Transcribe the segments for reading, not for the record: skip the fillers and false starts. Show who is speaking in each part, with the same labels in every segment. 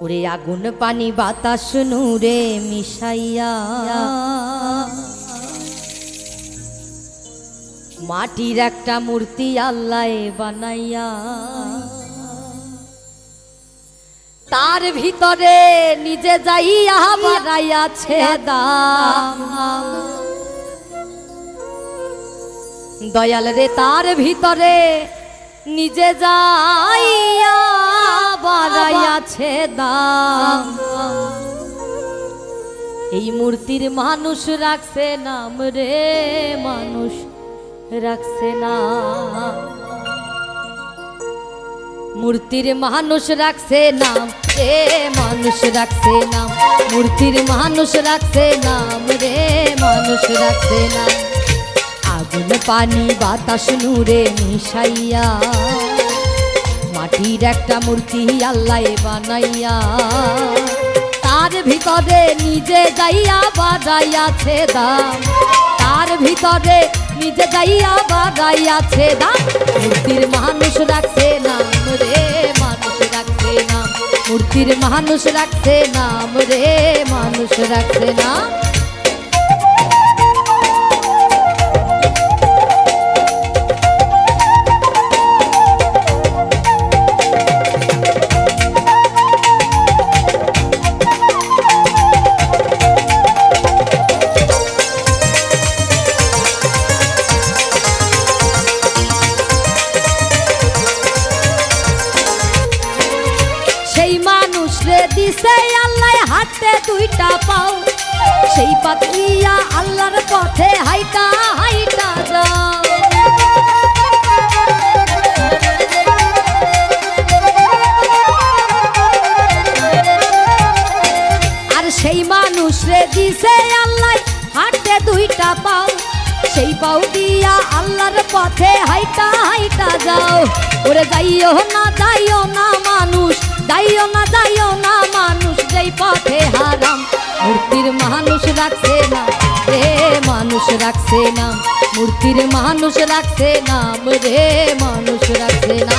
Speaker 1: ওরে আগুন পানি বাতাস নূরে মিশাইয়া মাটির একটা মূর্তি আল্লাহ বানাইয়া তার ভিতরে নিজে যাইয়া বাড়াইয়াছে দাম। দয়াল রে তার ভিতরে নিজে যাইয়া বাড়াইয়াছে দাম। এই মূর্তির মানুষ রাখছে নাম রে, মানুষ রাখছে না। মূর্তির মানুষ রাখছে নাম রে, মানুষ রাখছে নাম। মূর্তির মানুষ রাখছে নাম রে, মানুষ রাখছে নাম। আগুন পানি বাতাস নূরে মিশাইয়া মাটির একটা মূর্তি আল্লাহ বানাইয়া তার ভিতরে নিজে যাইয়া বাড়াইয়াছে দাম। তার ভিতরে নিজে যাইয়া বাড়াইয়াছে দাম। মূর্তির মানুষ রাখছে নাম রে, মানুষ রাখছে নাম। মূর্তির মানুষ রাখছে নাম রে, মানুষ রাখছে নাম। দিছে আল্লাহ হাতে দুইটা পাও, সেই পাতিয়া আল্লাহর পথে হাইটা হাইটা যাও। আর সেই মানুষ রে দিছে আল্লাহ হাতে দুইটা পাও, সেই পাও দিয়া আল্লাহর পথে হাইটা হাইটা যাও। ওরে যাইও না মানুষ, যাইও না মানুষ, যেই পথে হারাম। মূর্তির মানুষ রাখছে না রে, মানুষ রাখছে নাম। মূর্তির মানুষ রাখছে নাম রে, মানুষ রাখছে না।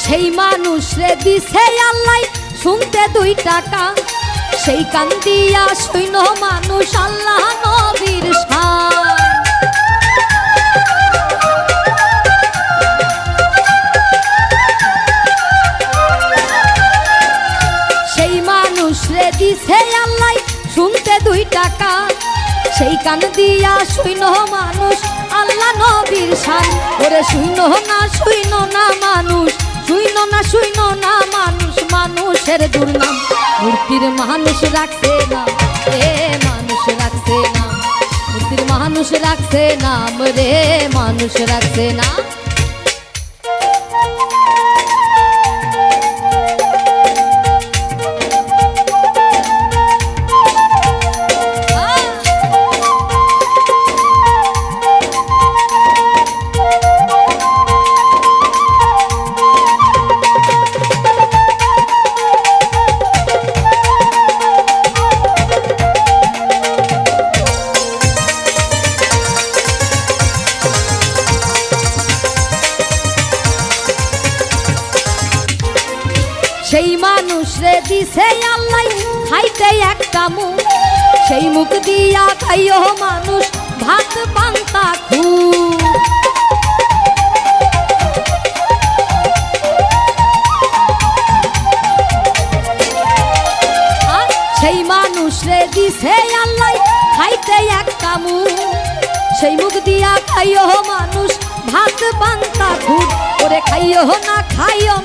Speaker 1: সেই মানুষ রে দিছে আল্লাহ শুনতে 2 টাকা, সেই কান দিয়া শুইন মানুষ আল্লাহ নবীর শান। সেই মানুষ রে দিছে আল্লাহ শুনতে 2 টাকা, সেই কান দিয়া শুইন মানুষ আল্লাহ নবীর শান। ওরে শুইন না মানুষ, শুইন না মানুষ, মানুষের দুর্নাম। মূর্তির মানুষ রাখছে নাম রে, মানুষ রাখছে নাম। মূর্তির মানুষ রাখছে নাম রে, মানুষ রাখছে না। সেই মানুষ রে দিছে আল্লাহ খাইতে একটা মুখ, সেই মুখ দিয়া খাইও মানুষ ভাত পান্তা খুব। সেই মানুষ রে দিছে আল্লাহ খাইতে একটা মুখ, সেই মুখ দিয়া খাইও মানুষ ভাত পান্তা খুব। ওরে খাইও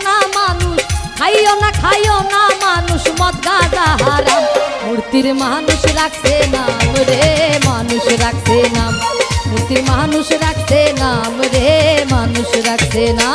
Speaker 1: না মানুষ, খাইও না মানুষ মদ গাঁজা হারাম। মূর্তির মানুষ রাখছে নাম রে, মানুষ রাখছে নাম। মূর্তির মানুষ রাখছে নাম রে, মানুষ রাখছে না।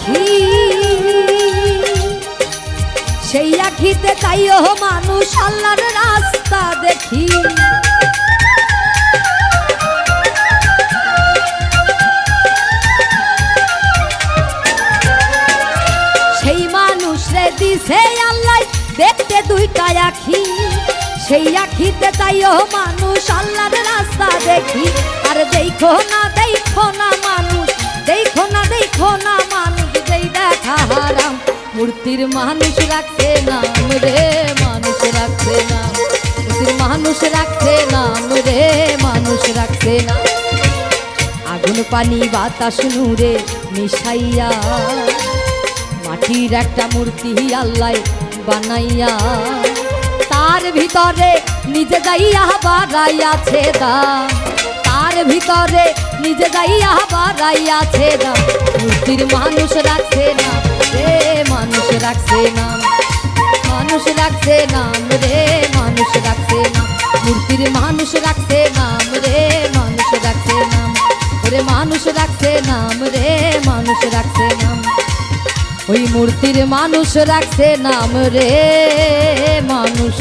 Speaker 1: আখি, সেই আখিতে চাইও মানুষ আল্লাহর রাস্তা দেখি। সেই মানুষ রে দিছে আল্লাহ দেখতে দুইটা আখি, সেই আখিতে চাইও মানুষ আল্লাহর রাস্তা দেখি। আর দেখো না মানুষ, দেখো না মানুষ, যেই দেখা হারাম মূর্তির মানুষ রাখছে নাম রে, মানুষ রাখছে নাম, মূর্তির মানুষ রাখছে নাম রে, মানুষ রাখছে নাম। আগুন পানি বাতাস নূরে মিশাইয়া মাটির একটা মূর্তি আল্লাহ বানাইয়া, তার ভিতরে নিজে যাইয়া বাড়াইয়াছে দাম, তার ভিতরে নিজে যাইয়া বাড়াইয়াছে দাম। মূর্তির মানুষ রাখছে নাম রে, মানুষ রাখছে নাম, মানুষ রাখছে নাম রে, মানুষ রাখছে নাম। মূর্তির মানুষ রাখছে নাম রে, মানুষ রাখছে নাম, ওরে মানুষ রাখছে নাম রে, মানুষ রাখছে নাম। ওই মূর্তির মানুষ রাখছে নাম রে, মানুষ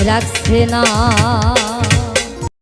Speaker 1: রাখছে নাম।